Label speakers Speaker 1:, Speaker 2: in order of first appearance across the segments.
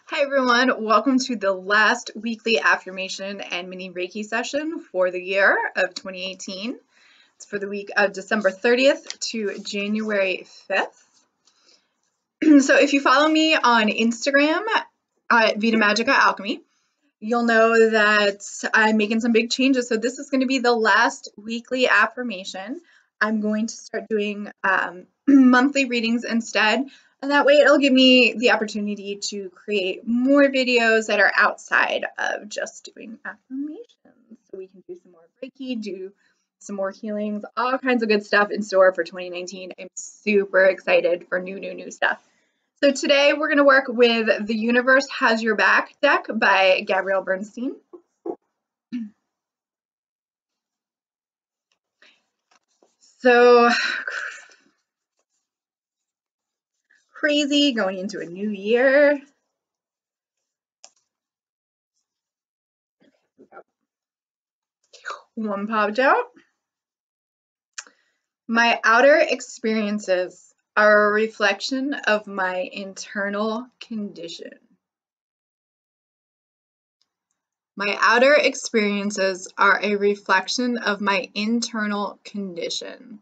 Speaker 1: Hi everyone, welcome to the last weekly affirmation and mini Reiki session for the year of 2018. It's for the week of December 30th to January 5th. So if you follow me on Instagram at Vita Magica Alchemy, you'll know that I'm making some big changes. So this is going to be the last weekly affirmation. I'm going to start doing monthly readings instead. And that way it'll give me the opportunity to create more videos that are outside of just doing affirmations. So we can do some more Reiki, do some more healings, all kinds of good stuff in store for 2019. I'm super excited for new stuff. So today we're going to work with The Universe Has Your Back deck by Gabrielle Bernstein. So crazy going into a new year. One popped out. My outer experiences are a reflection of my internal condition. My outer experiences are a reflection of my internal condition.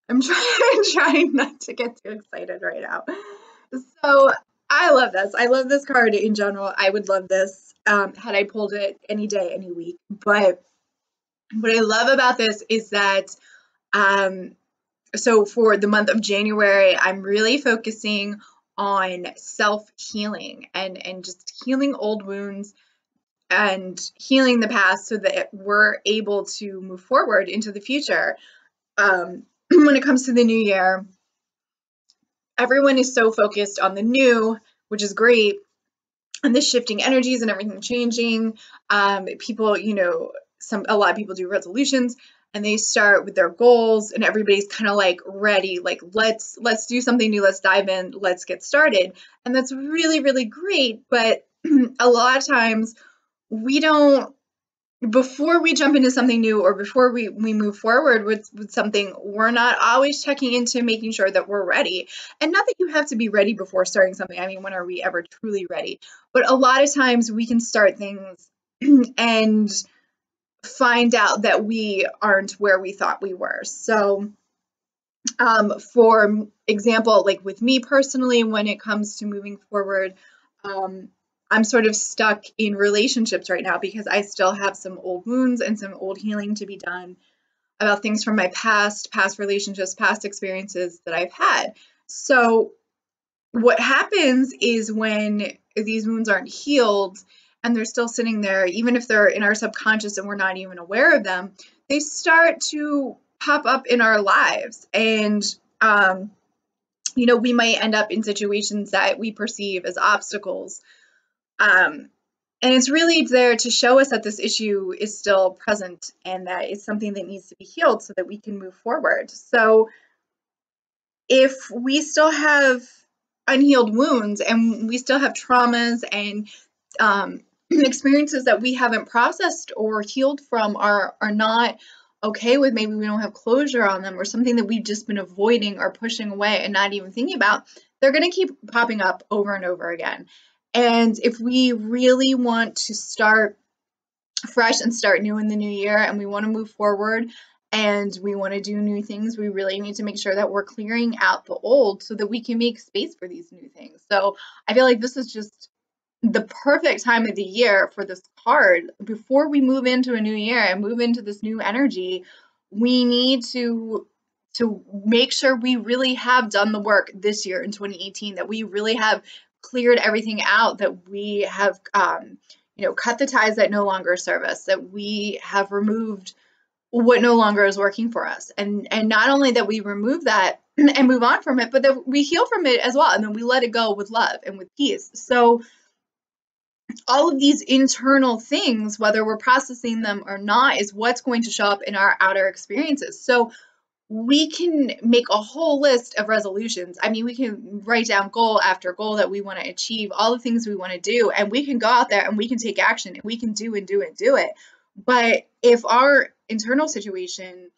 Speaker 1: I'm trying not to get too excited right now. So I love this. I love this card in general. I would love this had I pulled it any day, any week. But what I love about this is that so for the month of January, I'm really focusing on self-healing and just healing old wounds and healing the past so that we're able to move forward into the future. When it comes to the new year, everyone is so focused on the new, which is great, and the shifting energies and everything changing. People, a lot of people do resolutions and they start with their goals and everybody's kind of like ready, like let's do something new, let's dive in, let's get started. And that's really great, but a lot of times we don't, before we jump into something new or before we move forward with something, we're not always checking into making sure that we're ready. And not that you have to be ready before starting something. I mean, when are we ever truly ready? But a lot of times we can start things and find out that we aren't where we thought we were. So for example, like with me personally, when it comes to moving forward, I'm sort of stuck in relationships right now because I still have some old wounds and some old healing to be done about things from my past relationships, past experiences that I've had. So what happens is when these wounds aren't healed and they're still sitting there, even if they're in our subconscious and we're not even aware of them, they start to pop up in our lives. And we might end up in situations that we perceive as obstacles. And it's really there to show us that this issue is still present and that it's something that needs to be healed so that we can move forward. So if we still have unhealed wounds and we still have traumas and experiences that we haven't processed or healed from, are not okay with, maybe we don't have closure on them, or something that we've just been avoiding or pushing away and not even thinking about, they're going to keep popping up over and over again. And if we really want to start fresh and start new in the new year and we want to move forward and we want to do new things, we really need to make sure that we're clearing out the old so that we can make space for these new things. So I feel like this is just the perfect time of the year for this card. Before we move into a new year and move into this new energy, we need to make sure we really have done the work this year in 2018, that we really have cleared everything out, that we have cut the ties that no longer serve us, that we have removed what no longer is working for us, and not only that we remove that and move on from it, but that we heal from it as well, and then we let it go with love and with peace. So all of these internal things, whether we're processing them or not, is what's going to show up in our outer experiences. So we can make a whole list of resolutions. I mean, we can write down goal after goal that we want to achieve, all the things we want to do, and we can go out there and we can take action and we can do it. But if our internal situation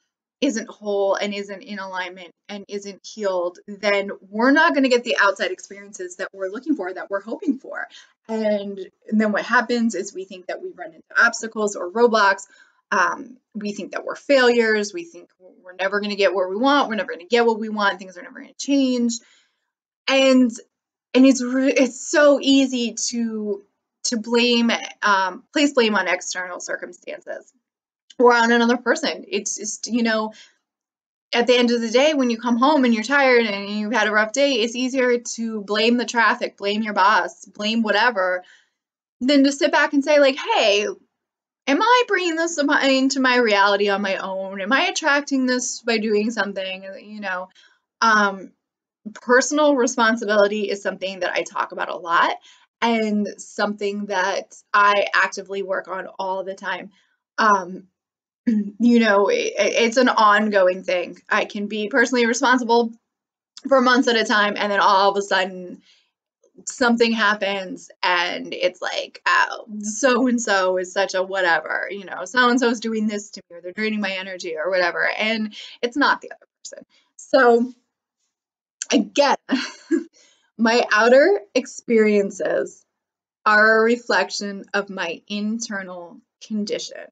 Speaker 1: isn't whole and isn't in alignment and isn't healed, then we're not going to get the outside experiences that we're looking for, that we're hoping for. And then what happens is we think that we run into obstacles or roadblocks. We think that we're failures. We think we're never going to get what we want. We're never going to get what we want. Things are never going to change. And it's so easy to blame, place blame on external circumstances or on another person. It's just, at the end of the day, when you come home and you're tired and you've had a rough day, it's easier to blame the traffic, blame your boss, blame whatever, than to sit back and say, like, hey, am I bringing this into my reality on my own? Am I attracting this by doing something? Personal responsibility is something that I talk about a lot and something that I actively work on all the time. It's an ongoing thing. I can be personally responsible for months at a time, and then all of a sudden something happens and it's like, oh, so and so is such a whatever, so and so is doing this to me, or they're draining my energy or whatever, and it's not the other person. So again, my outer experiences are a reflection of my internal condition.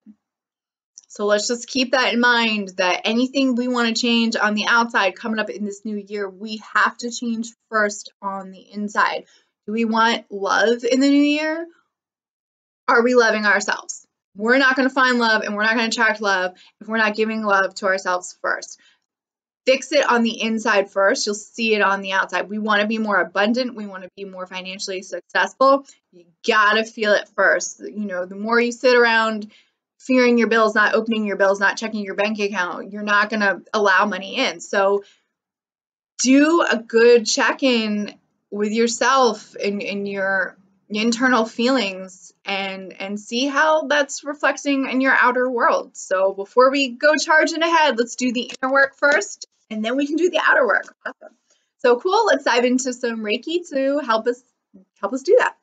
Speaker 1: So let's just keep that in mind, that anything we want to change on the outside coming up in this new year, we have to change first on the inside. Do we want love in the new year? Are we loving ourselves? We're not going to find love and we're not going to attract love if we're not giving love to ourselves first. Fix it on the inside first. You'll see it on the outside. We want to be more abundant. We want to be more financially successful. You got to feel it first. The more you sit around fearing your bills, not opening your bills, not checking your bank account, you're not going to allow money in. So do a good check-in with yourself and your internal feelings and see how that's reflecting in your outer world. So before we go charging ahead, let's do the inner work first, and then we can do the outer work. Awesome. So cool. Let's dive into some Reiki to help us do that.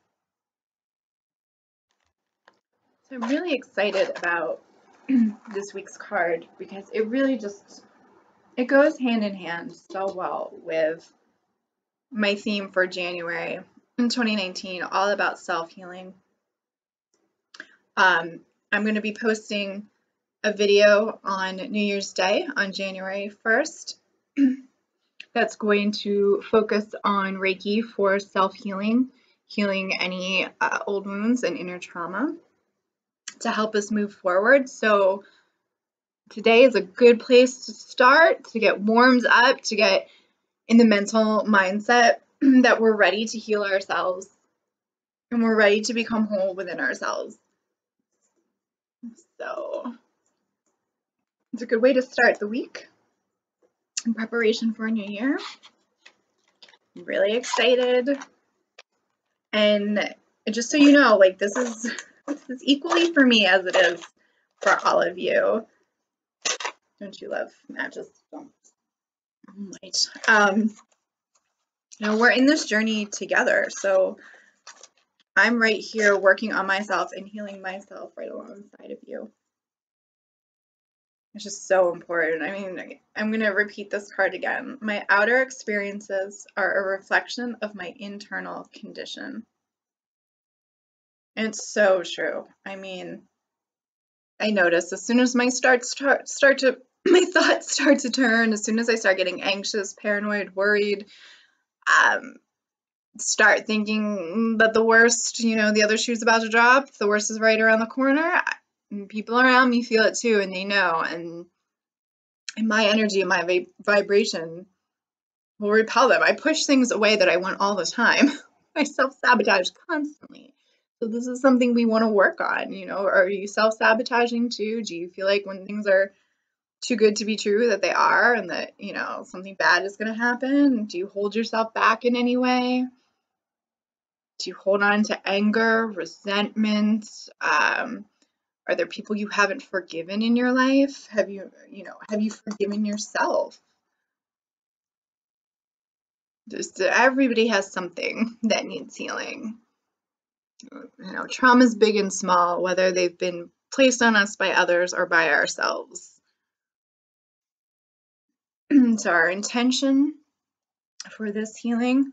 Speaker 1: So I'm really excited about this week's card because it really it goes hand in hand so well with my theme for January in 2019, all about self-healing. I'm going to be posting a video on New Year's Day on January 1st that's going to focus on Reiki for self-healing, healing any old wounds and inner trauma to help us move forward. So today is a good place to start, to get warmed up, to get in the mental mindset that we're ready to heal ourselves and we're ready to become whole within ourselves. So it's a good way to start the week in preparation for a new year. I'm really excited. And just so you know, like this is equally for me as it is for all of you. Don't you love matches? Light. We're in this journey together. So I'm right here working on myself and healing myself right alongside of you. It's just so important. I mean, I'm going to repeat this card again. My outer experiences are a reflection of my internal condition. And it's so true. I mean, I notice as soon as my thoughts start to turn, as soon as I start getting anxious, paranoid, worried, start thinking that the worst, the other shoe's about to drop, the worst is right around the corner, people around me feel it too, and they know, and my energy and my vibration will repel them. I push things away that I want all the time. I self-sabotage constantly. So this is something we want to work on. Are you self-sabotaging too? Do you feel like when things are too good to be true that they are, and that, something bad is going to happen? Do you hold yourself back in any way? Do you hold on to anger, resentment? Are there people you haven't forgiven in your life? Have you forgiven yourself? Everybody has something that needs healing. Trauma is big and small, whether they've been placed on us by others or by ourselves. And so our intention for this healing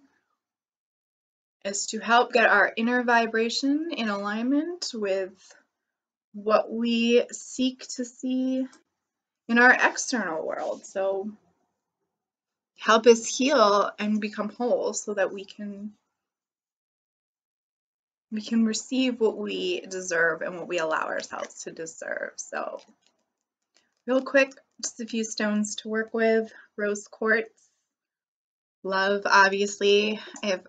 Speaker 1: is to help get our inner vibration in alignment with what we seek to see in our external world. So help us heal and become whole so that we can receive what we deserve and what we allow ourselves to deserve. So real quick, just a few stones to work with. Rose quartz, love, obviously. I have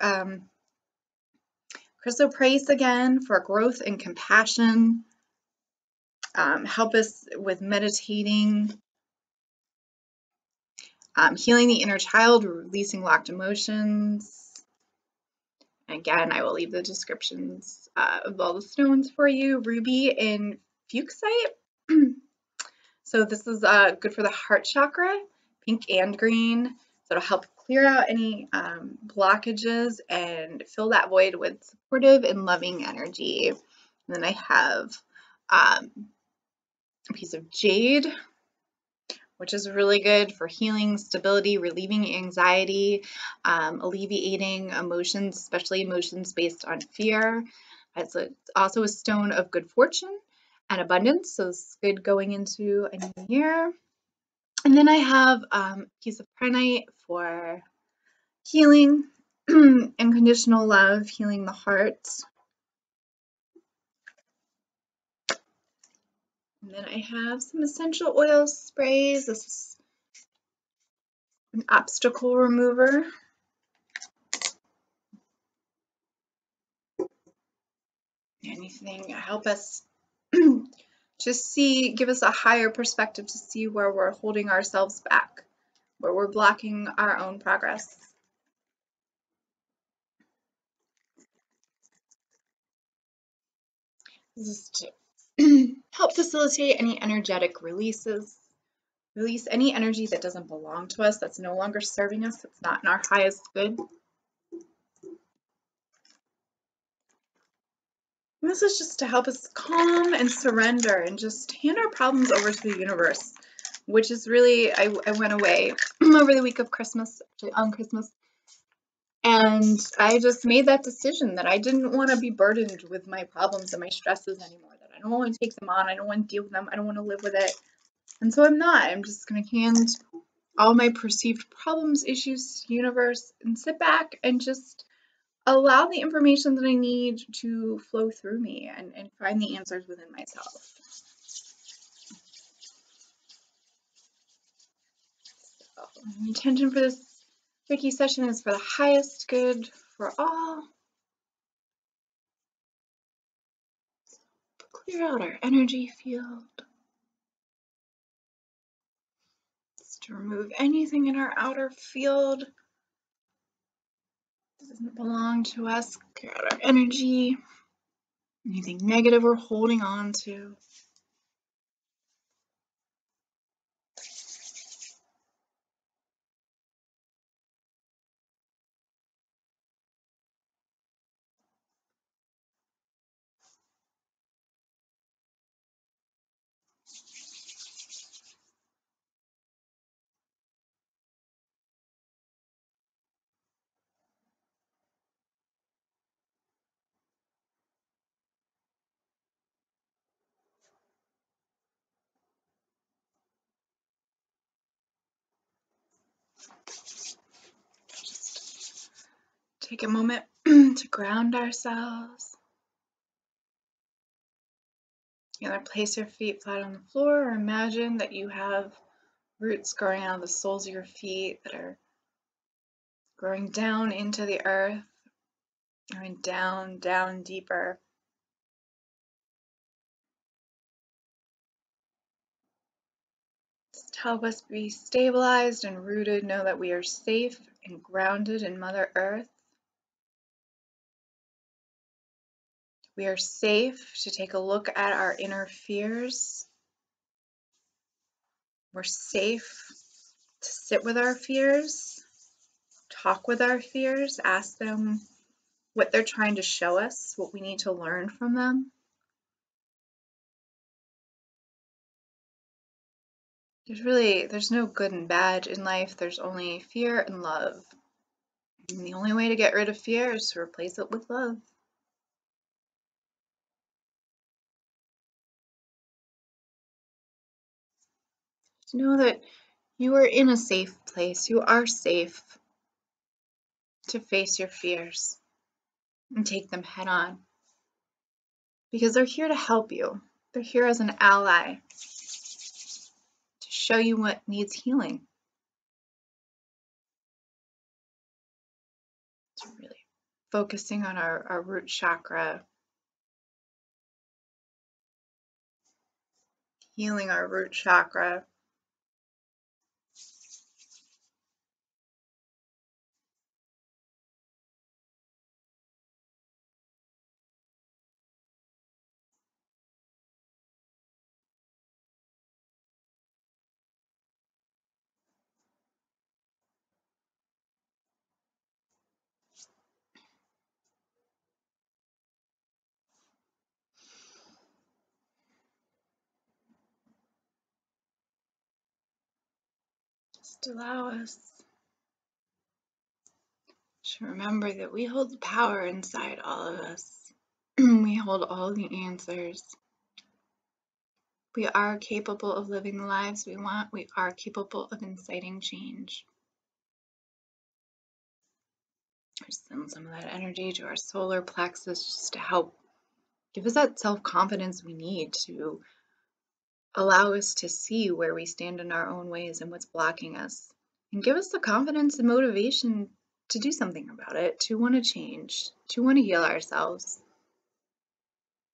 Speaker 1: Chrysoprase again for growth and compassion. Help us with meditating, healing the inner child, releasing locked emotions. Again, I will leave the descriptions of all the stones for you. Ruby and Fuchsite. So this is good for the heart chakra, pink and green. So it'll help clear out any blockages and fill that void with supportive and loving energy. And then I have a piece of jade, which is really good for healing, stability, relieving anxiety, alleviating emotions, especially emotions based on fear. It's also a stone of good fortune and abundance, so it's good going into a new year. And then I have a piece of Prehnite for healing, unconditional love, healing the heart. And then I have some essential oil sprays. This is an obstacle remover. Anything help us to give us a higher perspective to see where we're holding ourselves back, where we're blocking our own progress. This is to help facilitate any energetic releases. Release any energy that doesn't belong to us, that's no longer serving us, that's not in our highest good. And this is just to help us calm and surrender and just hand our problems over to the universe, which is really, I went away over the week of Christmas, actually on Christmas, and I just made that decision that I didn't want to be burdened with my problems and my stresses anymore, that I don't want to take them on, I don't want to deal with them, I don't want to live with it. And so I'm not. I'm just going to hand all my perceived problems, issues to the universe and sit back and just allow the information that I need to flow through me and find the answers within myself. So, the intention for this Reiki session is for the highest good for all. Clear out our energy field. Just to remove anything in our outer field that doesn't belong to us. Clear out our energy. Anything negative we're holding on to. Take a moment to ground ourselves. Either place your feet flat on the floor or imagine that you have roots growing out of the soles of your feet that are growing down into the earth, going down, down deeper. Just help us be stabilized and rooted, know that we are safe and grounded in Mother Earth. We are safe to take a look at our inner fears. We're safe to sit with our fears, talk with our fears, ask them what they're trying to show us, what we need to learn from them. there's no good and bad in life. There's only fear and love. And the only way to get rid of fear is to replace it with love. Just know that you are in a safe place. You are safe to face your fears and take them head on. Because they're here to help you. They're here as an ally to show you what needs healing. It's really focusing on our root chakra, healing our root chakra. Just allow us to remember that we hold the power inside all of us. We hold all the answers. We are capable of living the lives we want. We are capable of inciting change. Send some of that energy to our solar plexus just to help give us that self-confidence we need to allow us to see where we stand in our own ways and what's blocking us, and give us the confidence and motivation to do something about it, to want to change, to want to heal ourselves,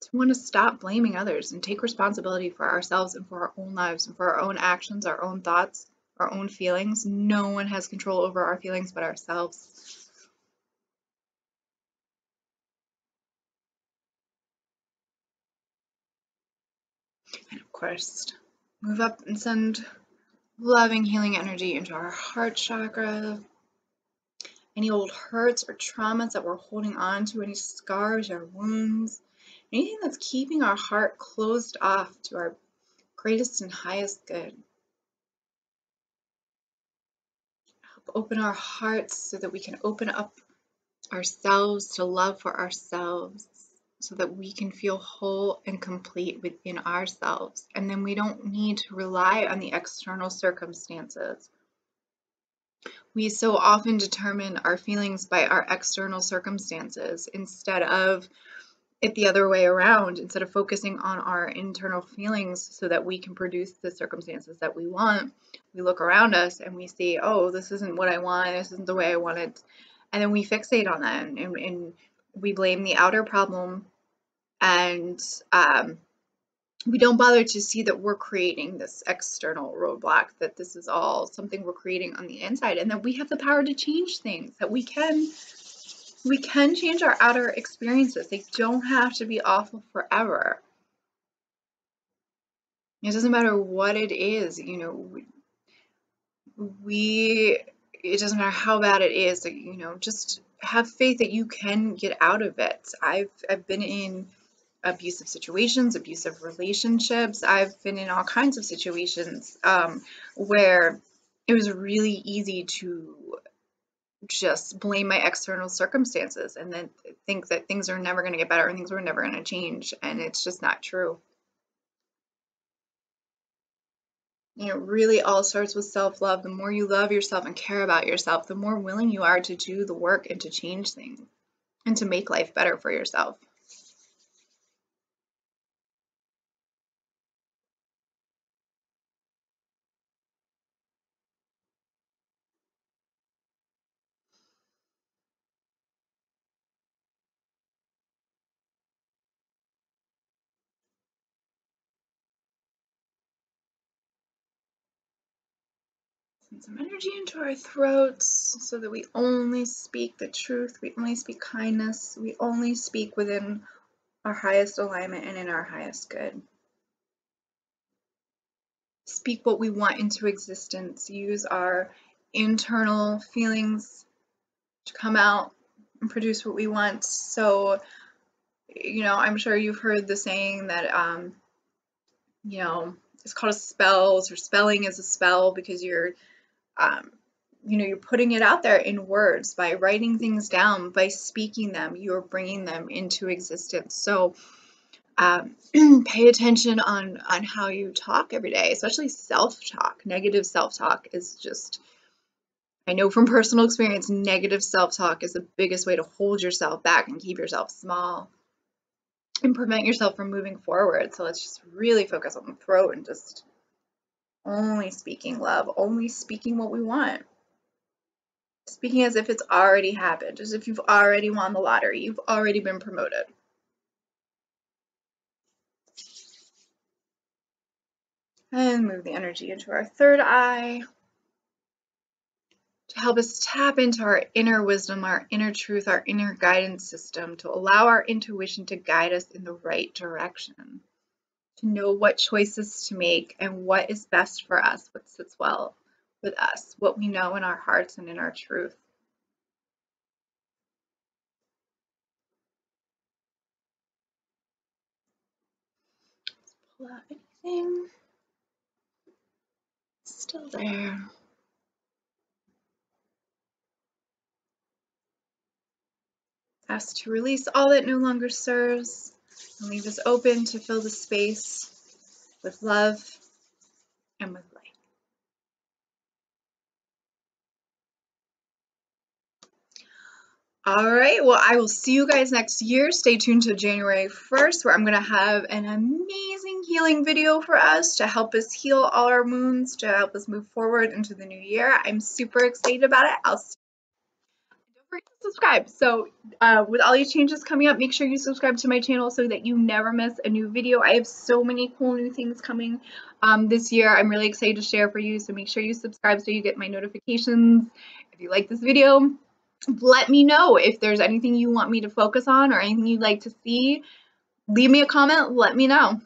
Speaker 1: to want to stop blaming others and take responsibility for ourselves and for our own lives and for our own actions, our own thoughts, our own feelings. No one has control over our feelings but ourselves. And of course, move up and send loving healing energy into our heart chakra. Any old hurts or traumas that we're holding on to, any scars or wounds, anything that's keeping our heart closed off to our greatest and highest good. Help open our hearts so that we can open up ourselves to love for ourselves, so that we can feel whole and complete within ourselves. And then we don't need to rely on the external circumstances. We so often determine our feelings by our external circumstances instead of it the other way around. Instead of focusing on our internal feelings so that we can produce the circumstances that we want, we look around us and we see, oh, this isn't what I want, this isn't the way I want it. And then we fixate on that and we blame the outer problem, and we don't bother to see that we're creating this external roadblock, that this is all something we're creating on the inside, and that we have the power to change things, that we can change our outer experiences. They don't have to be awful forever. It doesn't matter what it is, you know, it doesn't matter how bad it is, you know, just have faith that you can get out of it. I've been in abusive situations, abusive relationships. I've been in all kinds of situations where it was really easy to just blame my external circumstances and then think that things are never going to get better and things were never going to change. And it's just not true. You know, really all starts with self-love. The more you love yourself and care about yourself, the more willing you are to do the work and to change things and to make life better for yourself. Send some energy into our throats so that we only speak the truth, we only speak kindness, we only speak within our highest alignment and in our highest good. Speak what we want into existence. Use our internal feelings to come out and produce what we want. So, you know, I'm sure you've heard the saying that, you know, it's called a spell, or spelling is a spell, because you're you're putting it out there in words. By writing things down, by speaking them, you're bringing them into existence. So pay attention on how you talk every day, especially self-talk. Negative self-talk is just, I know from personal experience, negative self-talk is the biggest way to hold yourself back and keep yourself small and prevent yourself from moving forward. So let's just really focus on the throat and just only speaking love, only speaking what we want. Speaking as if it's already happened, as if you've already won the lottery, you've already been promoted. And move the energy into our third eye to help us tap into our inner wisdom, our inner truth, our inner guidance system, to allow our intuition to guide us in the right direction, to know what choices to make and what is best for us, what sits well with us, what we know in our hearts and in our truth. Let's pull out anything. Still there. Ask to release all that no longer serves and leave us open to fill the space with love and with light. All right, well, I will see you guys next year. Stay tuned to January 1st, where I'm going to have an amazing healing video for us to help us heal all our wounds, to help us move forward into the new year. I'm super excited about it. Don't forget to subscribe. So with all these changes coming up, make sure you subscribe to my channel so that you never miss a new video. I have so many cool new things coming this year. I'm really excited to share for you. So make sure you subscribe so you get my notifications. If you like this video, let me know if there's anything you want me to focus on or anything you'd like to see. Leave me a comment. Let me know.